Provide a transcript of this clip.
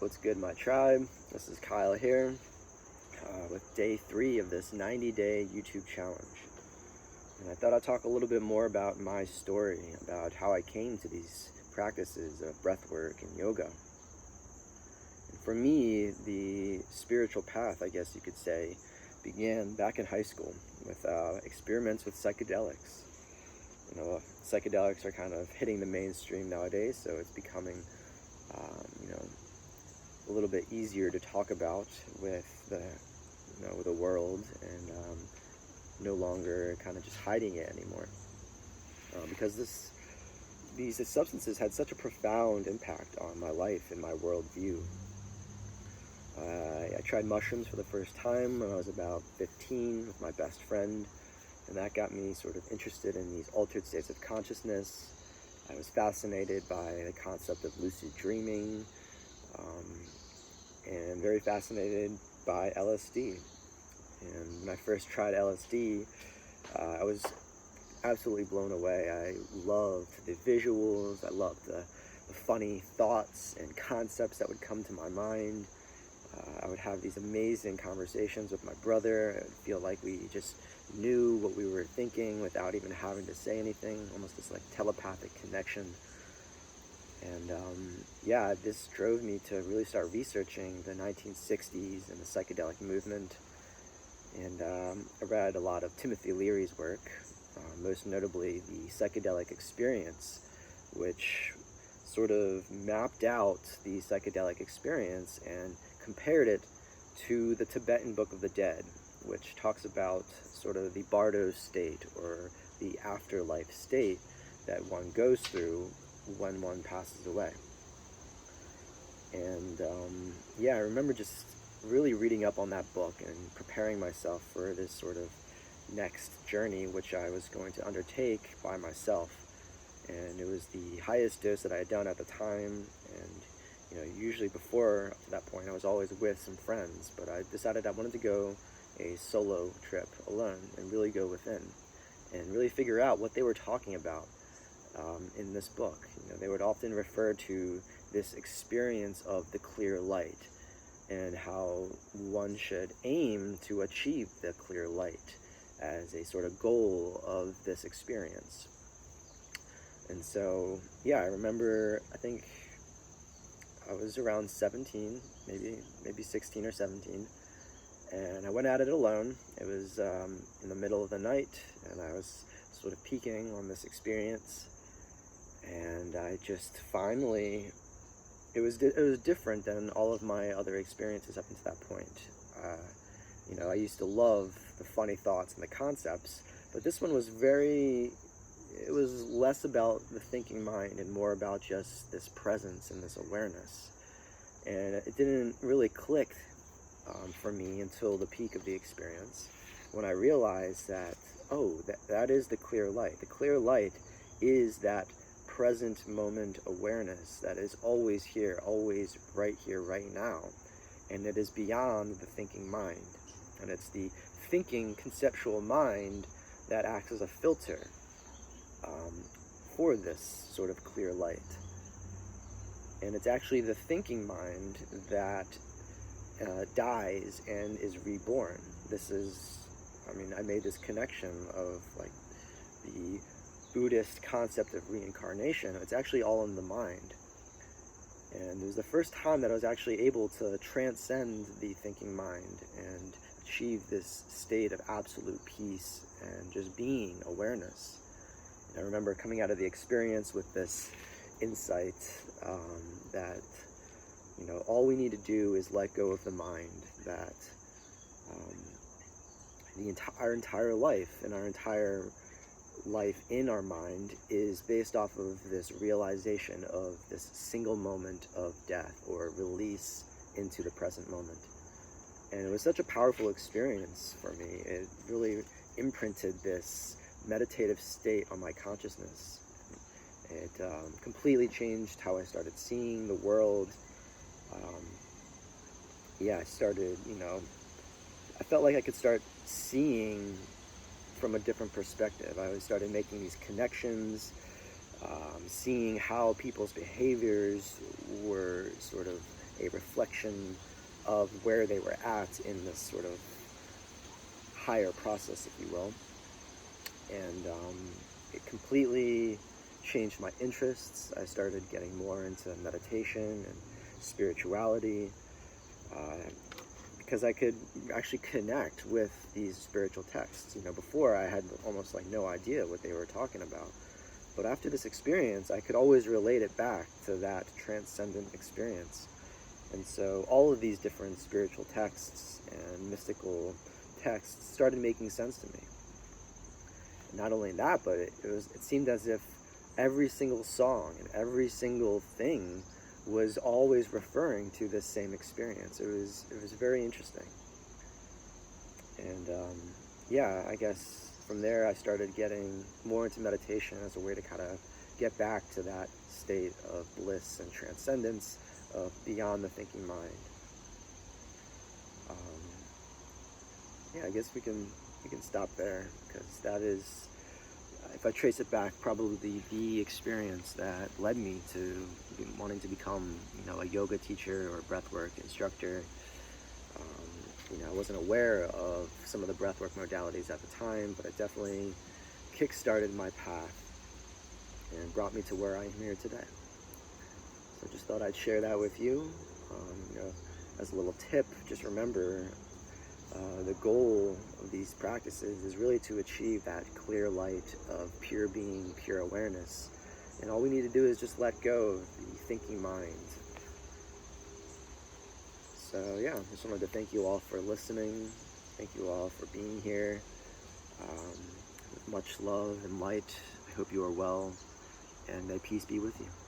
What's good, my tribe? This is Kyle here with day 3 of this 90-day YouTube challenge. And I thought I'd talk a little bit more about my story, about how I came to these practices of breathwork and yoga. And for me, the spiritual path, I guess you could say, began back in high school with experiments with psychedelics. Psychedelics are kind of hitting the mainstream nowadays, so it's becoming a little bit easier to talk about with the world, and no longer kind of just hiding it anymore, because these substances had such a profound impact on my life and my worldview. I tried mushrooms for the first time when I was about 15 with my best friend, and that got me sort of interested in these altered states of consciousness. I was fascinated by the concept of lucid dreaming, and very fascinated by LSD. And when I first tried LSD, I was absolutely blown away. I loved the visuals, I loved the funny thoughts and concepts that would come to my mind. I would have these amazing conversations with my brother. I would feel like we just knew what we were thinking without even having to say anything, almost this like telepathic connection. And this drove me to really start researching the 1960s and the psychedelic movement. And I read a lot of Timothy Leary's work, most notably the Psychedelic Experience, which sort of mapped out the psychedelic experience and compared it to the Tibetan Book of the Dead, which talks about sort of the bardo state, or the afterlife state that one goes through when one passes away. And I remember just really reading up on that book and preparing myself for this sort of next journey, which I was going to undertake by myself. And it was the highest dose that I had done at the time. And usually before up to that point, I was always with some friends, but I decided I wanted to go a solo trip alone and really go within and really figure out what they were talking about in this book. They would often refer to this experience of the clear light and how one should aim to achieve the clear light as a sort of goal of this experience. And so, I remember, I think I was around 17, maybe 16 or 17, and I went at it alone. It was in the middle of the night, and I was sort of peaking on this experience, and I just finally, it was different than all of my other experiences up until that point. I used to love the funny thoughts and the concepts, but this one was it was less about the thinking mind and more about just this presence and this awareness. And it didn't really click for me until the peak of the experience, when I realized that, that is the clear light. The clear light is that present moment awareness that is always here, right now. And it is beyond the thinking mind. And it's the thinking conceptual mind that acts as a filter for this sort of clear light. And it's actually the thinking mind that dies and is reborn. I made this connection of like the Buddhist concept of reincarnation. It's actually all in the mind. And it was the first time that I was actually able to transcend the thinking mind and achieve this state of absolute peace and just being awareness. And I remember coming out of the experience with this insight that all we need to do is let go of the mind, that our entire life and our entire life in our mind is based off of this realization of this single moment of death or release into the present moment. And it was such a powerful experience for me. It really imprinted this meditative state on my consciousness. It completely changed how I started seeing the world. I started, I felt like I could start seeing from a different perspective. I started making these connections, seeing how people's behaviors were sort of a reflection of where they were at in this sort of higher process, if you will. And it completely changed my interests. I started getting more into meditation and spirituality, because I could actually connect with these spiritual texts. Before I had almost like no idea what they were talking about. But after this experience, I could always relate it back to that transcendent experience. And so all of these different spiritual texts and mystical texts started making sense to me. And not only that, but it seemed as if every single song and every single thing was always referring to this same experience. It was very interesting. And yeah, I guess from there I started getting more into meditation as a way to kind of get back to that state of bliss and transcendence of beyond the thinking mind. Yeah, I guess we can stop there, because that is, if I trace it back, probably the experience that led me to wanting to become, a yoga teacher or a breathwork instructor. I wasn't aware of some of the breathwork modalities at the time, but it definitely kick-started my path and brought me to where I am here today. So just thought I'd share that with you. As a little tip, just remember, the goal of these practices is really to achieve that clear light of pure being, pure awareness. And all we need to do is just let go of the thinking mind. So yeah, just wanted to thank you all for listening. Thank you all for being here. With much love and light, I hope you are well, and may peace be with you.